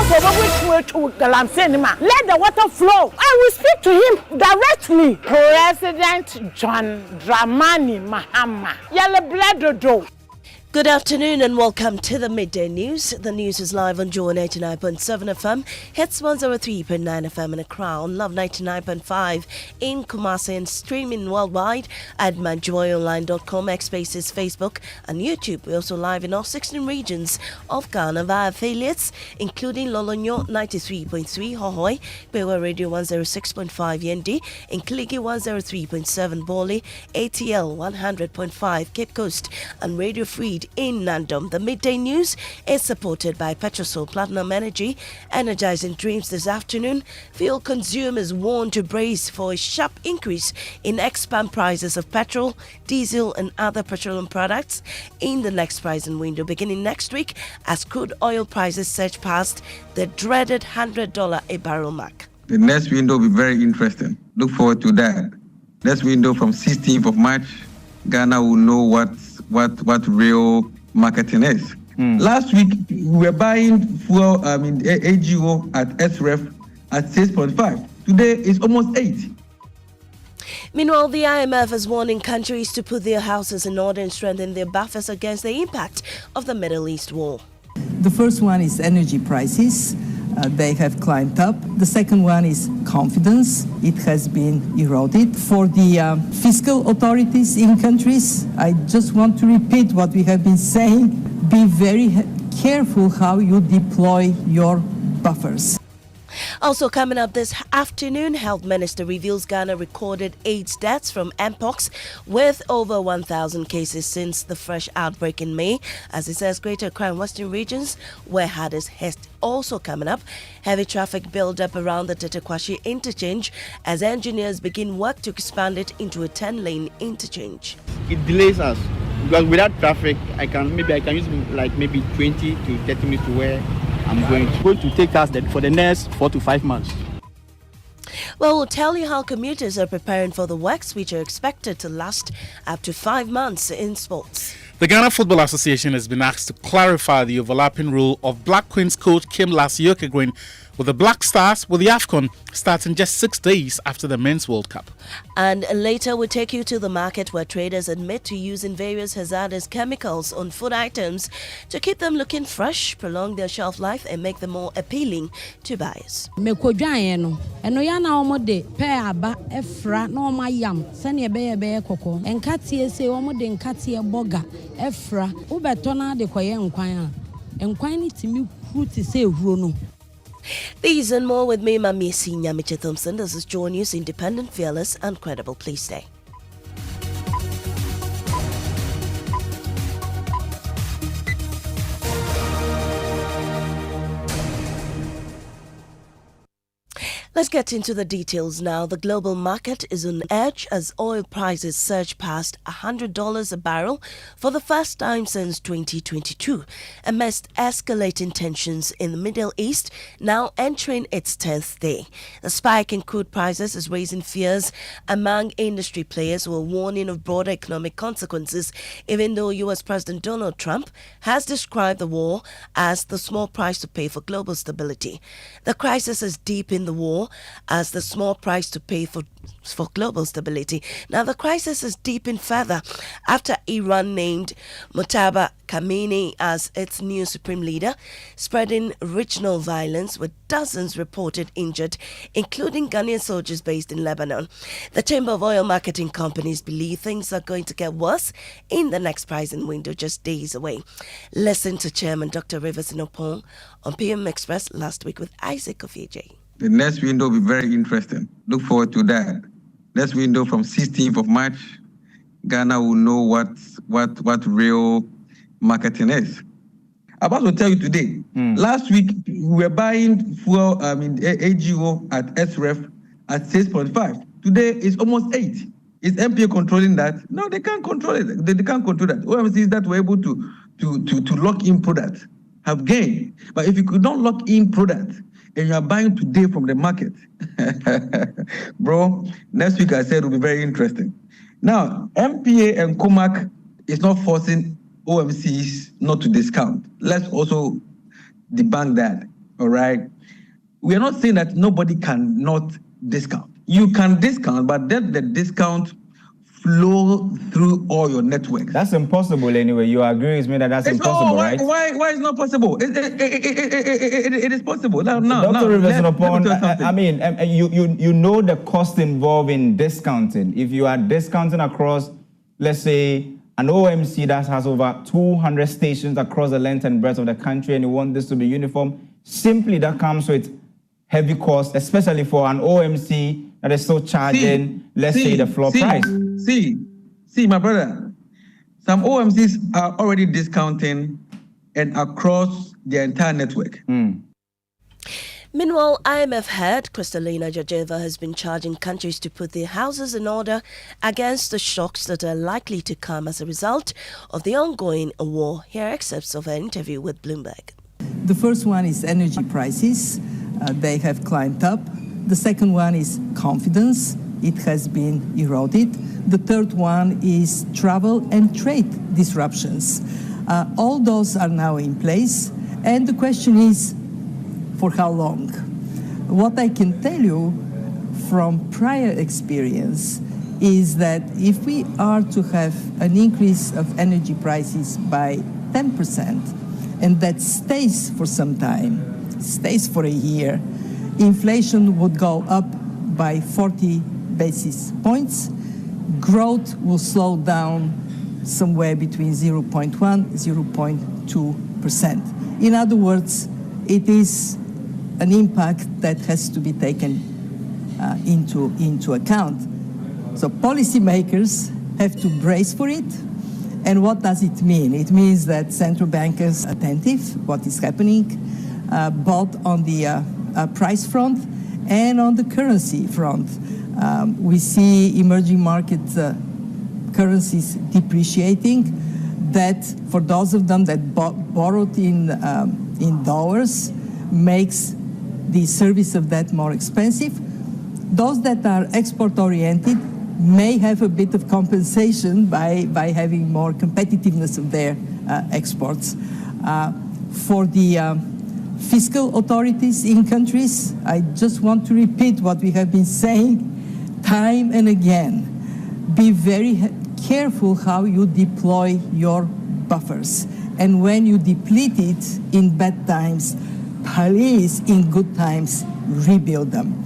Let the water flow. I will speak to him directly. President John Dramani Mahama. Yellow blood do. Good afternoon and welcome to the Midday News. The news is live on Joy 99.7 FM, Hits 103.9 FM in Accra, Love 99.5 in Kumasi, and streaming worldwide at myjoyonline.com, X-Spaces, Facebook and YouTube. We're also live in all 16 regions of Ghana via affiliates, including Lolonyo 93.3, Hohoi, Bewa Radio 106.5 Yendi, Nkligi 103.7 Boli, ATL 100.5 Cape Coast, and Radio Free in Nandom. The Midday News is supported by Petrosol Platinum Energy, energizing dreams this afternoon. Fuel consumers warned to brace for a sharp increase in expand prices of petrol, diesel and other petroleum products in the next pricing window beginning next week as crude oil prices surge past the dreaded $100 a barrel mark. The next window will be very interesting. Look forward to that. Next window from 16th of March, Ghana will know what real marketing is. Last week we were buying fuel, AGO at SREF at 6.5. Today it's almost 8. Meanwhile, the IMF is warning countries to put their houses in order and strengthen their buffers against the impact of the Middle East war. The first one is energy prices. They have climbed up. The second one is confidence. It has been eroded. For the fiscal authorities in countries, I just want to repeat what we have been saying. Be very careful how you deploy your buffers. Also coming up this afternoon, Health Minister reveals Ghana recorded AIDS deaths from Mpox with over 1,000 cases since the fresh outbreak in May. As it says, Greater Accra and Western regions where hardest hit. Also coming up, heavy traffic build up around the Tetekwashi interchange as engineers begin work to expand it into a 10-lane interchange. It delays us because without traffic, I can use maybe 20 to 30 minutes to where I'm going. It's going to take us for the next 4 to 5 months. Well, we'll tell you how commuters are preparing for the works, which are expected to last up to 5 months in sports. The Ghana Football Association has been asked to clarify the overlapping role of Black Queens coach Kim Lassie-Okegwin with the Black Stars with the AFCON starting just 6 days after the Men's World Cup. And later we'll take you to the market where traders admit to using various hazardous chemicals on food items to keep them looking fresh, prolong their shelf life and make them more appealing to buyers. These and more with me, Maame Esi Nyamekye Thompson. This is Joy News, independent, fearless and credible. Please stay. Let's get into the details now. The global market is on edge as oil prices surge past $100 a barrel for the first time since 2022, amidst escalating tensions in the Middle East now entering its 10th day. The spike in crude prices is raising fears among industry players who are warning of broader economic consequences, even though U.S. President Donald Trump has described the war as the small price to pay for global stability. The crisis has deepened the war as the small price to pay for global stability. Now, the crisis is deepened further after Iran named Mojtaba Khamenei as its new supreme leader, spreading regional violence with dozens reported injured, including Ghanaian soldiers based in Lebanon. The Chamber of Oil Marketing Companies believe things are going to get worse in the next pricing window just days away. Listen to Chairman Dr. Rivers Inopong on PM Express last week with Isaac Ofieje. The next window will be very interesting. Look forward to that. Next window from 16th of March, Ghana will know what real marketing is. I'm about to tell you today. Last week we were buying fuel, AGO at SREF at 6.5. Today it's almost 8. Is MPA controlling that? No, they can't control it. They can't control that. OMC is that we're able to lock in products, have gained. But if you could not lock in products, and you are buying today from the market, bro, next week I said it will be very interesting. Now, MPA and COMAC is not forcing OMCs not to discount. Let's also debunk that. all right, we are not saying that nobody cannot discount. You can discount, but then the discount flow through all your networks. That's impossible anyway. You agree with me that that's impossible, right? Why is it not possible? It is possible. Now, Dr. Rivers, I mean, you know the cost involved in discounting. If you are discounting across, let's say, an OMC that has over 200 stations across the length and breadth of the country, and you want this to be uniform, simply that comes with heavy cost, especially for an OMC that is still charging, say, the floor price. See, my brother, some OMCs are already discounting and across the entire network. Meanwhile, IMF head Kristalina Georgieva has been charging countries to put their houses in order against the shocks that are likely to come as a result of the ongoing war. Here are excerpts of her interview with Bloomberg. The first one is energy prices. They have climbed up. The second one is confidence. It has been eroded. The third one is travel and trade disruptions. All those are now in place. And the question is, for how long? What I can tell you from prior experience is that if we are to have an increase of energy prices by 10%, and that stays for some time, stays for a year, inflation would go up by 40 basis points. Growth will slow down somewhere between 0.1% and 0.2%. In other words, it is an impact that has to be taken into account. So policymakers have to brace for it. And what does it mean? It means that central bankers are attentive what is happening, both on the price front and on the currency front. We see emerging market currencies depreciating. That, for those of them that borrowed in dollars, makes the service of that more expensive. Those that are export-oriented may have a bit of compensation by having more competitiveness of their exports. For the fiscal authorities in countries, I just want to repeat what we have been saying time and again. Be very careful how you deploy your buffers. And when you deplete it in bad times, please, in good times, rebuild them.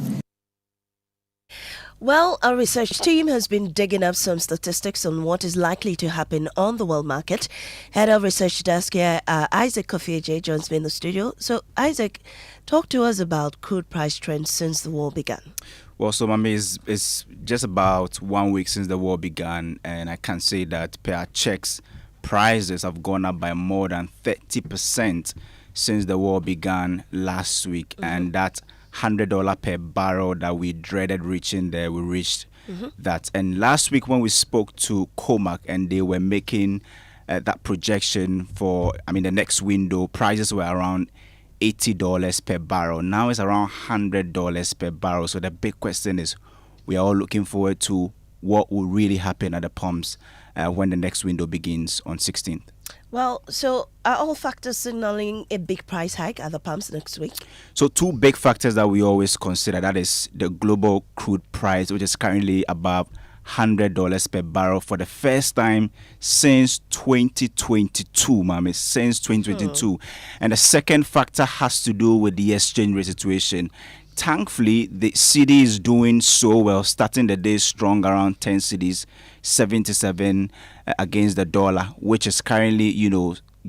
Well, our research team has been digging up some statistics on what is likely to happen on the world market. Head of research desk here, Isaac Kofieje, joins me in the studio. So, Isaac, talk to us about crude price trends since the war began. Well, so Maame, it's just about 1 week since the war began, and I can say that per our checks, prices have gone up by more than 30% since the war began last week, and that $100 per barrel that we dreaded reaching there, we reached that. And last week when we spoke to Comac and they were making that projection for, the next window, prices were around $80 per barrel. Now it's around $100 per barrel. So the big question is, we are all looking forward to what will really happen at the pumps when the next window begins on 16th. Well, so are all factors signaling a big price hike at the pumps next week? So two big factors that we always consider, that is the global crude price, which is currently above $100 per barrel for the first time since 2022, Maame, since 2022. And the second factor has to do with the exchange rate situation. Thankfully, the cedi is doing so well, starting the day strong around 10 cedis, 77 against the dollar, which is currently,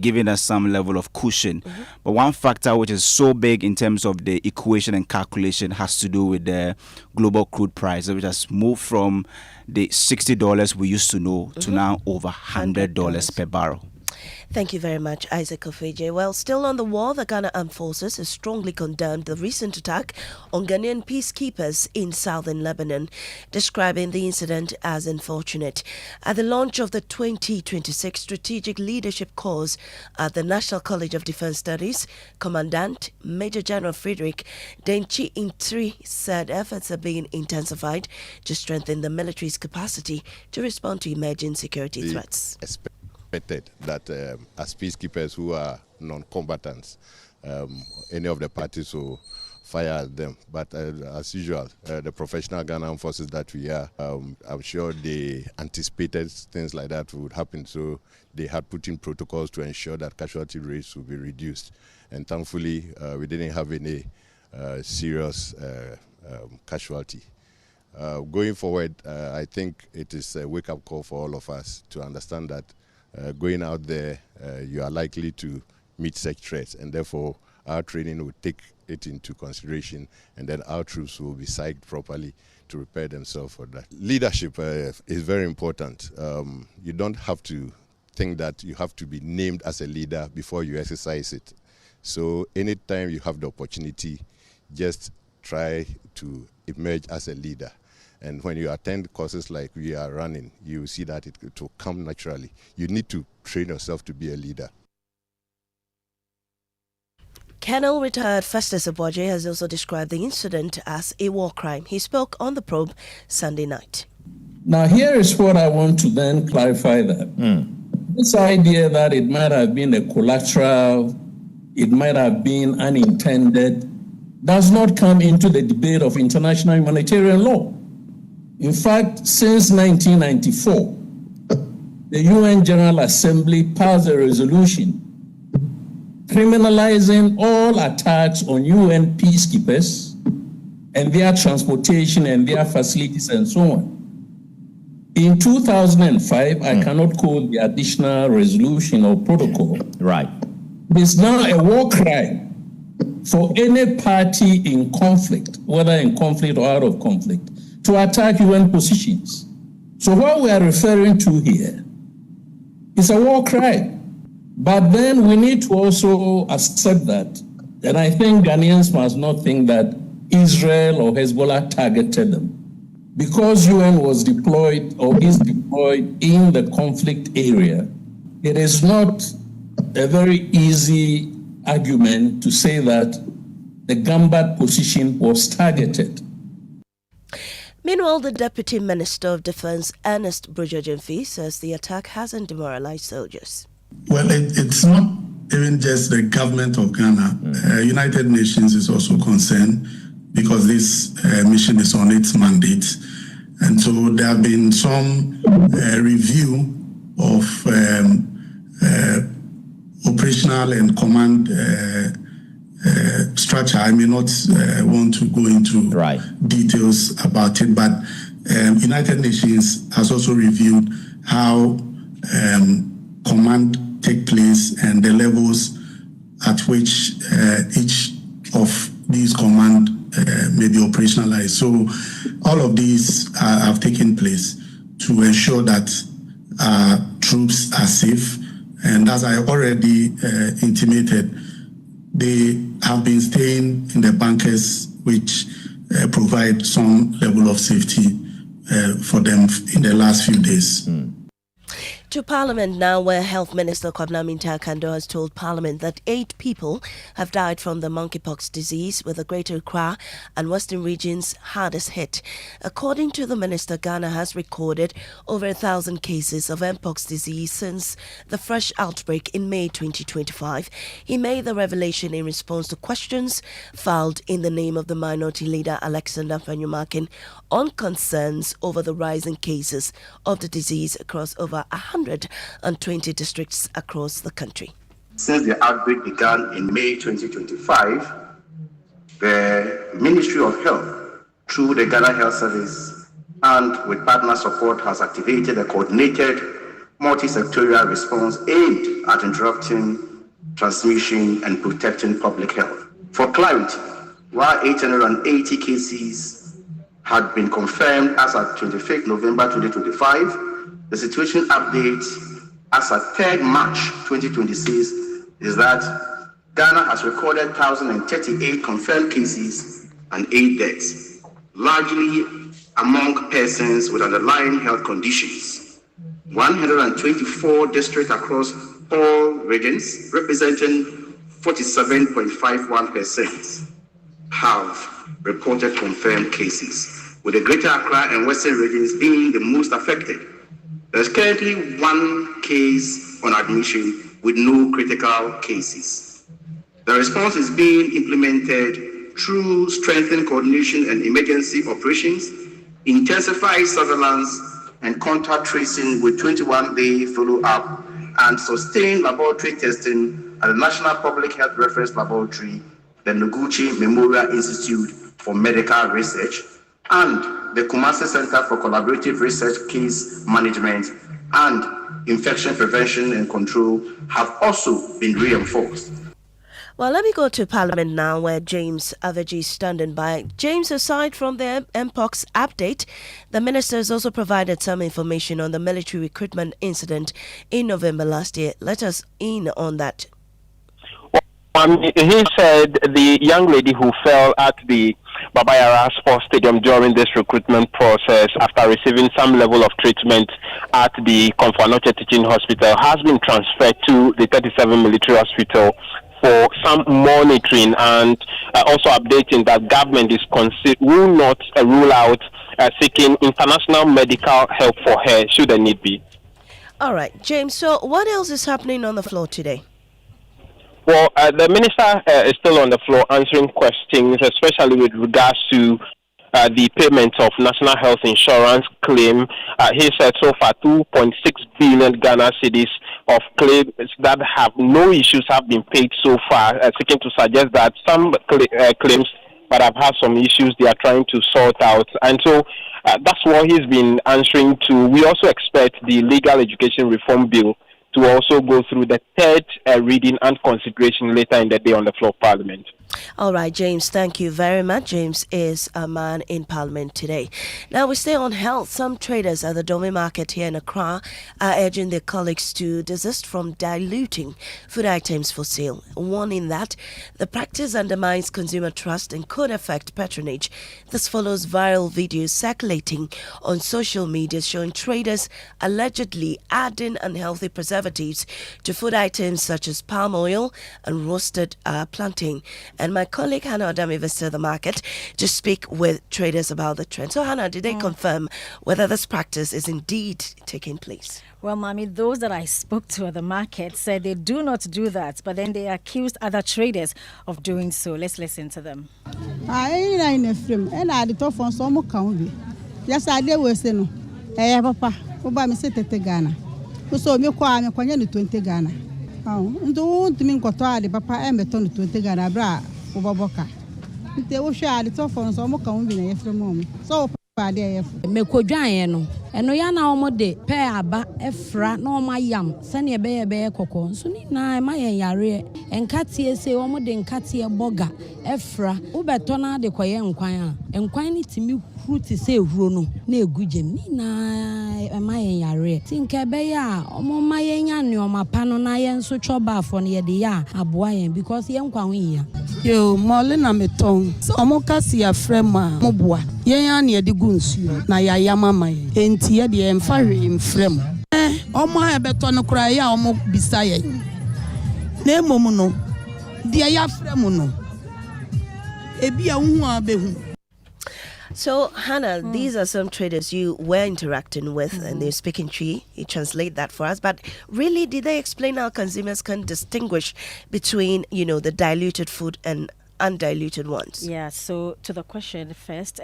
giving us some level of cushion. But one factor which is so big in terms of the equation and calculation has to do with the global crude price, which has moved from the $60 we used to know to now over $100 per barrel. Thank you very much, Isaac Kofieje. Well, still on the war, the Ghana Armed Forces has strongly condemned the recent attack on Ghanaian peacekeepers in southern Lebanon, describing the incident as unfortunate. At the launch of the 2026 Strategic Leadership Course at the National College of Defense Studies, Commandant Major General Frederick Denchi Intri said efforts are being intensified to strengthen the military's capacity to respond to emerging security threats. That as peacekeepers who are non-combatants, any of the parties will fire at them. But as usual, the professional Ghana forces that we are, I'm sure they anticipated things like that would happen. So they had put in protocols to ensure that casualty rates would be reduced. And thankfully, we didn't have any serious casualty. Going forward, I think it is a wake-up call for all of us to understand that going out there, you are likely to meet such threats, and therefore our training will take it into consideration, and then our troops will be psyched properly to prepare themselves for that. Leadership is very important. You don't have to think that you have to be named as a leader before you exercise it. So anytime you have the opportunity, just try to emerge as a leader. And when you attend courses like we are running, you see that it will come naturally. You need to train yourself to be a leader. Colonel retired Festus Aboagye has also described the incident as a war crime. He spoke on The Probe Sunday night. Now, here is what I want to then clarify that. This idea that it might have been a collateral, it might have been unintended, does not come into the debate of international humanitarian law. In fact, since 1994, the UN General Assembly passed a resolution criminalizing all attacks on UN peacekeepers and their transportation and their facilities and so on. In 2005, I cannot quote the additional resolution or protocol. Right. It is now a war crime for any party in conflict, whether in conflict or out of conflict, to attack UN positions. So what we are referring to here is a war crime. But then we need to also accept that, and I think Ghanaians must not think that Israel or Hezbollah targeted them. Because UN was deployed or is deployed in the conflict area, it is not a very easy argument to say that the Gambad position was targeted. Meanwhile, the Deputy Minister of Defense, Ernest Brujajemfi, says the attack hasn't demoralized soldiers. Well, it's not even just the government of Ghana. United Nations is also concerned because this mission is on its mandate. And so there have been some review of operational and command structure. I may not want to go into details about it, but United Nations has also reviewed how command take place and the levels at which each of these command may be operationalized. So all of these have taken place to ensure that troops are safe. And as I already intimated, they have been staying in the bunkers which provide some level of safety for them in the last few days. To Parliament now, where Health Minister Kwabena Minta-Kando has told Parliament that 8 people have died from the monkeypox disease, with the Greater Accra and Western regions hardest hit. According to the minister, Ghana has recorded over 1,000 cases of mpox disease since the fresh outbreak in May 2025. He made the revelation in response to questions filed in the name of the minority leader Alexander Fanyumakin on concerns over the rising cases of the disease across over 120 districts across the country. Since the outbreak began in May 2025, the Ministry of Health, through the Ghana Health Service and with partner support, has activated a coordinated multi-sectorial response aimed at interrupting transmission and protecting public health. For clarity, while 880 cases had been confirmed as at 25th November 2025, the situation update as at 3rd March 2026 is that Ghana has recorded 1,038 confirmed cases and 8 deaths, largely among persons with underlying health conditions. 124 districts across all regions, representing 47.51%, have reported confirmed cases, with the Greater Accra and Western regions being the most affected. There's currently 1 case on admission with no critical cases. The response is being implemented through strengthened coordination and emergency operations, intensified surveillance and contact tracing with 21-day follow-up, and sustained laboratory testing at the National Public Health Reference Laboratory, the Noguchi Memorial Institute for Medical Research, and the Kumasi Center for Collaborative Research Case Management and Infection Prevention and Control have also been reinforced. Well, let me go to Parliament now, where James Aveji is standing by. James, aside from the MPOX update, the minister has also provided some information on the military recruitment incident in November last year. Let us in on that. He said the young lady who fell at the Babayara Sports Stadium during this recruitment process after receiving some level of treatment at the Konfanoche Teaching Hospital has been transferred to the 37 Military Hospital for some monitoring, and also updating that government will not rule out seeking international medical help for her should the need be. All right, James, so what else is happening on the floor today? Well, the minister is still on the floor answering questions, especially with regards to the payment of national health insurance claim. He said so far 2.6 billion Ghana cedis of claims that have no issues have been paid so far, seeking to suggest that some claims that have had some issues they are trying to sort out. And so that's what he's been answering to. We also expect the Legal Education Reform Bill to also go through the third reading and consideration later in the day on the floor of Parliament. All right, James, thank you very much. James is a man in Parliament today. Now we stay on health. Some traders at the Dome market here in Accra are urging their colleagues to desist from diluting food items for sale, warning that the practice undermines consumer trust and could affect patronage. This follows viral videos circulating on social media showing traders allegedly adding unhealthy preservatives to food items such as palm oil and roasted plantain. And my colleague Hannah Adami visited the market to speak with traders about the trend. So Hannah, did they confirm whether this practice is indeed taking place? Well, Mommy, those that I spoke to at the market said they do not do that, but then they accused other traders of doing so. Let's listen to them. Yes, I did was no. Papa, Oba me say 30 Ghana. So me kwa me kwanya ni 20 Ghana. Ndo ntimi nkoto ade papa e meto no 20 Ghana bra Oba boka. Nte wo hwe ade to fon so mo ka wo bi na yefre mo. So papa ade yefre. Me kodwan no. Eno ya na omo de pe aba efra na omo yam se ne be kokko. Nso ni na ma yen yare. Enkatie se omo de nkatie boga efra. Wo beto na de koye nkwan a. Nkwan ni timi fruit say ehuro no na egugem ni na ma yen yare tinka be ya omo ma yen nya ne oma pa no na yen so choba afo ne ye de ya aboa yen because yen kwa ho ya yo mole na meton so omo kasi ya frema mo boa yen ya ne de gu nsuo na ya ya mama yen enti ye de emfa hwe mfrem omo ha beto no kura ya omo bisa yen na emom no de ya frem no ebi a hu abehu. So, Hannah, these are some traders you were interacting with and they're speaking Twi. You translate that for us. But really, did they explain how consumers can distinguish between, the diluted food and undiluted ones? Yeah, so to the question first,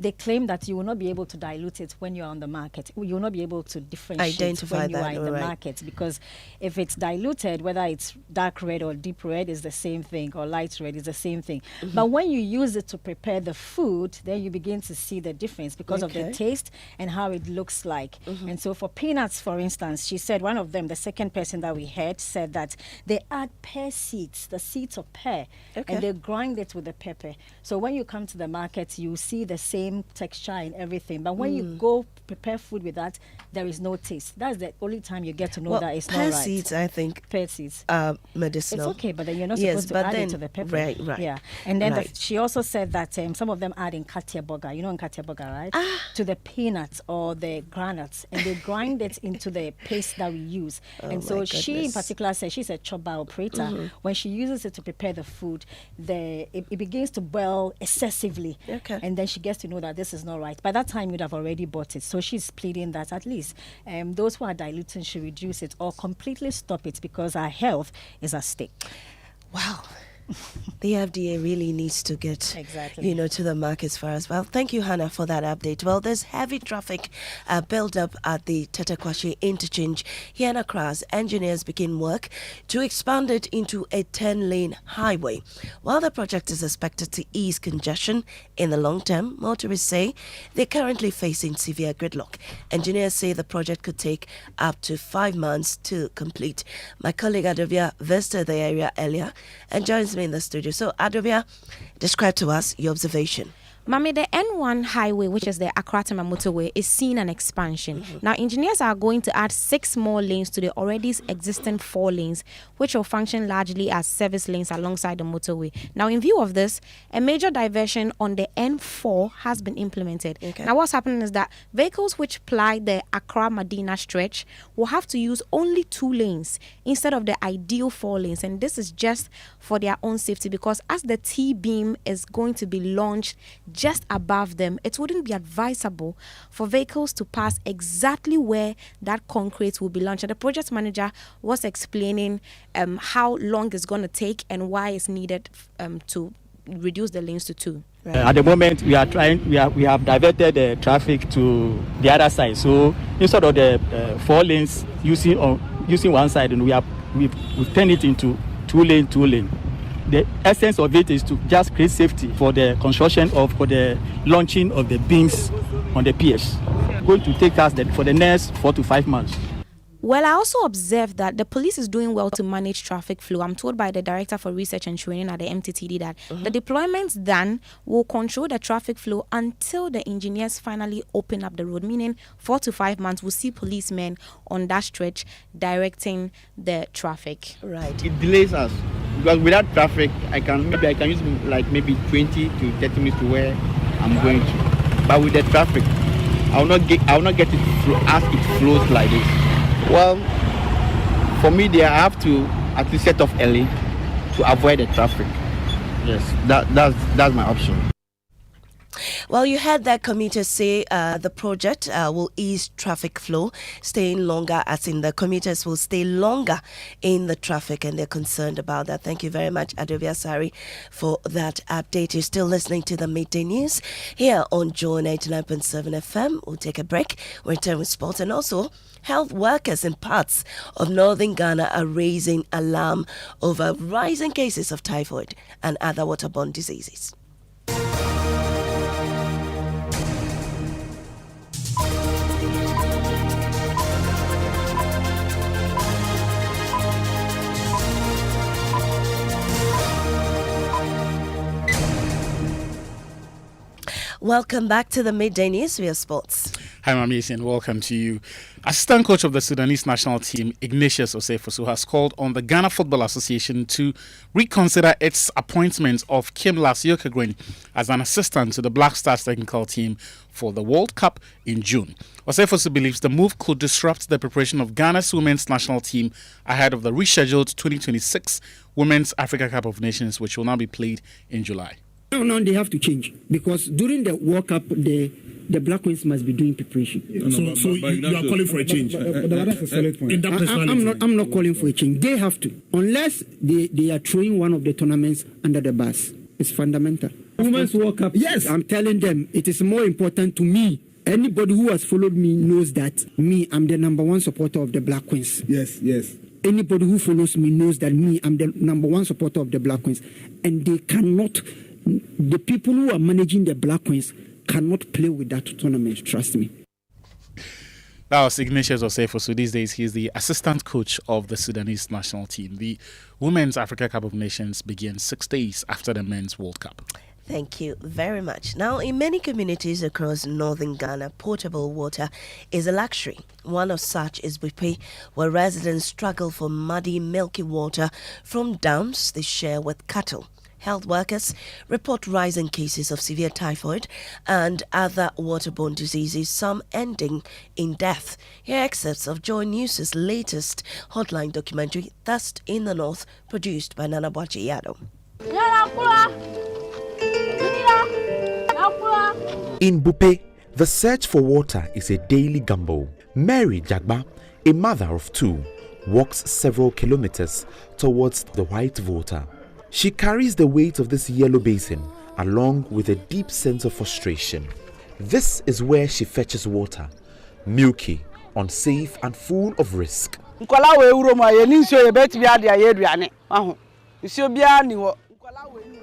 they claim that you will not be able to dilute it when you're on the market. You will not be able to differentiate when you are in the market, because if it's diluted, whether it's dark red or deep red is the same thing, or light red is the same thing. Mm-hmm. But when you use it to prepare the food, then you begin to see the difference because of the taste and how it looks like. Mm-hmm. And so for peanuts, for instance, she said one of them, the second person that we heard, said that they add pear seeds, the seeds of pear, and they grind it with the pepper. So when you come to the market, you see the same texture and everything, but when you go prepare food with that, there is no taste. That's the only time you get to know that it's not right. Pear seeds, I think, pear seeds medicinal. It's okay, but then you're not supposed to add it to the pepper. Right. Yeah, and then she also said that some of them add in katia burger. You know katia burger, right? To the peanuts or the granules, and they grind it into the paste that we use. And so she in particular said she's a chopper operator. Mm-hmm. When she uses it to prepare the food, it begins to boil excessively, and then she gets to know that this is not right. By that time, you'd have already bought it. So she's pleading that at least those who are diluting should reduce it or completely stop it because our health is at stake. Wow. The FDA really needs to get, to the markets for us. Well, thank you, Hannah, for that update. Well, there's heavy traffic built up at the Tetekwashi interchange here in Accra. Engineers begin work to expand it into a 10-lane highway. While the project is expected to ease congestion in the long term, motorists say they're currently facing severe gridlock. Engineers say the project could take up to 5 months to complete. My colleague Adovia visited the area earlier and joins me in the studio. So, Adovia, describe to us your observation. Maame, the N1 highway, which is the Accra-Tema motorway, is seeing an expansion. Now, engineers are going to add 6 more lanes to the already existing 4 lanes, which will function largely as service lanes alongside the motorway. Now, in view of this, a major diversion on the N4 has been implemented. Now, what's happening is that vehicles which ply the Accra-Medina stretch will have to use only 2 lanes instead of the ideal 4 lanes. And this is just for their own safety, because as the T-beam is going to be launched just above them, it wouldn't be advisable for vehicles to pass exactly where that concrete will be launched. And the project manager was explaining how long it's going to take and why it's needed to reduce the lanes to 2. At the moment, we have diverted the traffic to the other side. So instead of the 4 lanes using one side, and we've turned it into 2 lane. The essence of it is to just create safety for the construction for the launching of the beams on the piers. Going to take us for the next 4 to 5 months. Well, I also observed that the police is doing well to manage traffic flow. I'm told by the Director for Research and Training at the MTTD that the deployments done will control the traffic flow until the engineers finally open up the road, meaning 4 to 5 months we'll see policemen on that stretch directing the traffic. Right. It delays us because without traffic, I can use maybe 20 to 30 minutes to where I'm going to. But with the traffic, I will not get it through as it flows like this. Well, for me, I have to at least set off early to avoid the traffic. Yes, that's my option. Well, you heard that commuters say the project will ease traffic flow, staying longer, as in the commuters will stay longer in the traffic, and they're concerned about that. Thank you very much, Adovia Sari, for that update. You're still listening to the Midday News here on Joy 99.7 FM. We'll take a break. We'll return with sports, and also health workers in parts of northern Ghana are raising alarm over rising cases of typhoid and other waterborne diseases. Welcome back to the Midday News via Sports. Hi, Maame Esi, and welcome to you. Assistant coach of the Sudanese national team, Ignatius Osefosu, has called on the Ghana Football Association to reconsider its appointment of Kim Las-Yokegwin as an assistant to the Black Stars technical team for the World Cup in June. Osefosu believes the move could disrupt the preparation of Ghana's women's national team ahead of the rescheduled 2026 Women's Africa Cup of Nations, which will now be played in July. No, they have to change, because during the World Cup, the Black Queens must be doing preparation. So you are calling for a change? That's a solid point. I'm not calling for a change. They have to, unless they are throwing one of the tournaments under the bus. It's fundamental. Women's World Cup. Yes, I'm telling them it is more important to me. Anybody who has followed me knows that I'm the number 1 supporter of the Black Queens. Yes. Anybody who follows me knows that I'm the number 1 supporter of the Black Queens, and they cannot. The people who are managing the Black Queens cannot play with that tournament, trust me. That was Ignatius Osefosu. These days, he is the assistant coach of the Sudanese national team. The Women's Africa Cup of Nations begins 6 days after the Men's World Cup. Thank you very much. Now, in many communities across northern Ghana, potable water is a luxury. One of such is Midday, where residents struggle for muddy, milky water from dams they share with cattle. Health workers report rising cases of severe typhoid and other waterborne diseases, some ending in death. Here are excerpts of Joy News' latest hotline documentary, Thirst in the North, produced by Nana Bwachi Yado. In Bupe, the search for water is a daily gamble. Mary Jagba, a mother of 2, walks several kilometers towards the white water. She carries the weight of this yellow basin along with a deep sense of frustration. This is where she fetches water, milky, unsafe and full of risk.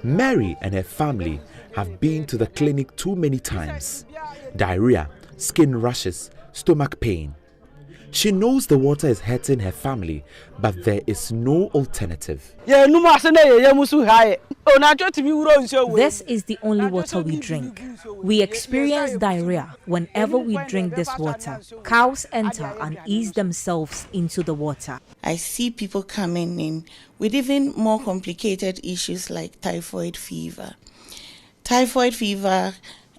Mary and her family have been to the clinic too many times. Diarrhea, skin rashes, stomach pain. She knows the water is hurting her family, but there is no alternative. This is the only water we drink. We experience diarrhea whenever we drink this water. Cows enter and ease themselves into the water. I see people coming in with even more complicated issues like typhoid fever.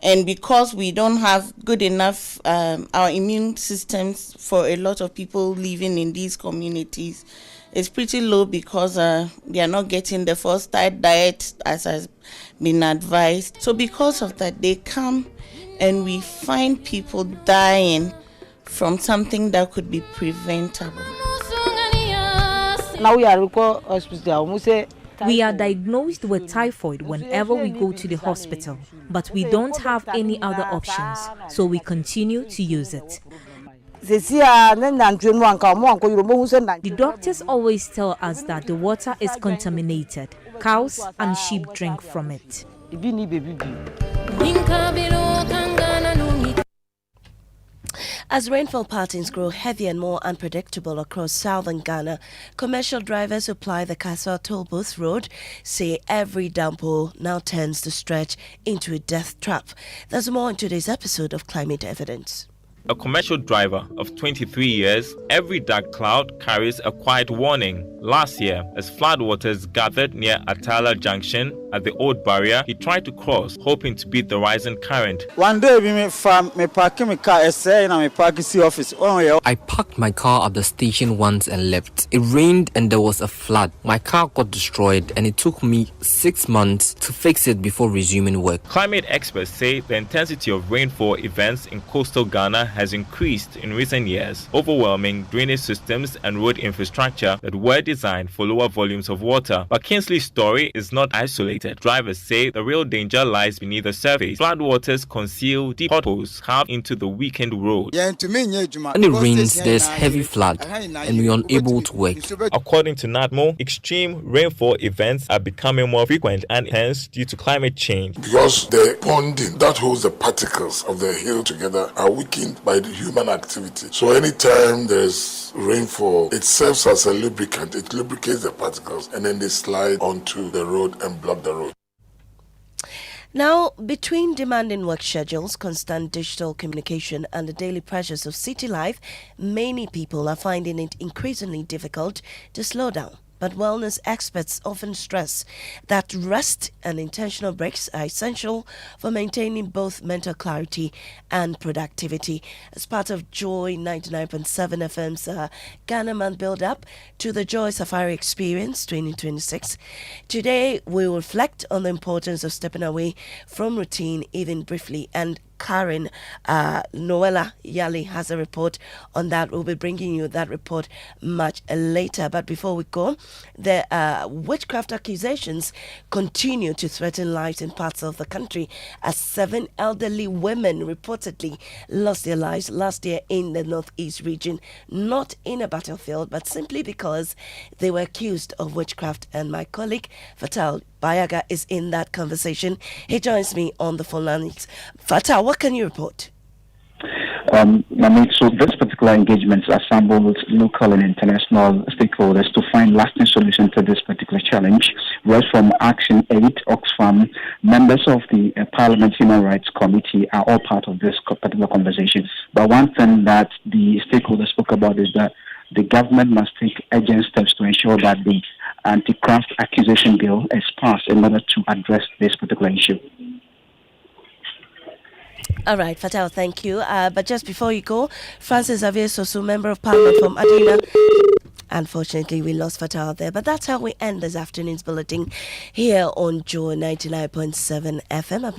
And because we don't have good enough our immune systems for a lot of people living in these communities, it's pretty low because they are not getting the first diet as has been advised. So because of that, they come and we find people dying from something that could be preventable. Now we are hospital. We are diagnosed with typhoid whenever we go to the hospital, but we don't have any other options, so we continue to use it. The doctors always tell us that the water is contaminated. Cows and sheep drink from it. As rainfall patterns grow heavier and more unpredictable across southern Ghana, commercial drivers who ply the Kaswa Toll Booth Road say every downpour now turns the stretch into a death trap. There's more in today's episode of Climate Evidence. A commercial driver of 23 years, every dark cloud carries a quiet warning. Last year, as floodwaters gathered near Atala Junction at the old barrier, he tried to cross, hoping to beat the rising current. One day, I parked my car office. I parked my car at the station once and left. It rained and there was a flood. My car got destroyed and it took me 6 months to fix it before resuming work. Climate experts say the intensity of rainfall events in coastal Ghana has increased in recent years, overwhelming drainage systems and road infrastructure that were designed for lower volumes of water. But Kingsley's story is not isolated. Drivers say the real danger lies beneath the surface. Floodwaters conceal deep potholes carved into the weakened road. When it rains, there's heavy flood and we are unable to work. According to NADMO, extreme rainfall events are becoming more frequent and hence due to climate change. Because the bonding that holds the particles of the hill together are weakened by the human activity. So anytime there's rainfall, it serves as a lubricant. It lubricates the particles and then they slide onto the road and block the road. Now, between demanding work schedules, constant digital communication, and the daily pressures of city life, many people are finding it increasingly difficult to slow down. But wellness experts often stress that rest and intentional breaks are essential for maintaining both mental clarity and productivity. As part of Joy 99.7 FM's Ghana Month build-up to the Joy Safari Experience 2026, today we will reflect on the importance of stepping away from routine even briefly, and Karen Noella Yali has a report on that. We'll be bringing you that report much later. But before we go, the witchcraft accusations continue to threaten lives in parts of the country as 7 elderly women reportedly lost their lives last year in the northeast region, not in a battlefield, but simply because they were accused of witchcraft. And my colleague Fatal Bayaga is in that conversation. He joins me on the phone lines. Fatal, what can you report? So this particular engagement assembled local and international stakeholders to find lasting solutions to this particular challenge. Right from Action Aid, Oxfam, members of the Parliament Human Rights Committee are all part of this particular conversation. But one thing that the stakeholders spoke about is that the government must take urgent steps to ensure that the anti-craft accusation bill is passed in order to address this particular issue. All right, Fatal, thank you. But just before you go, Francis Xavier Sosu, Member of Parliament from Adina. Unfortunately, we lost Fatal there. But that's how we end this afternoon's bulletin here on Joy 99.7 FM.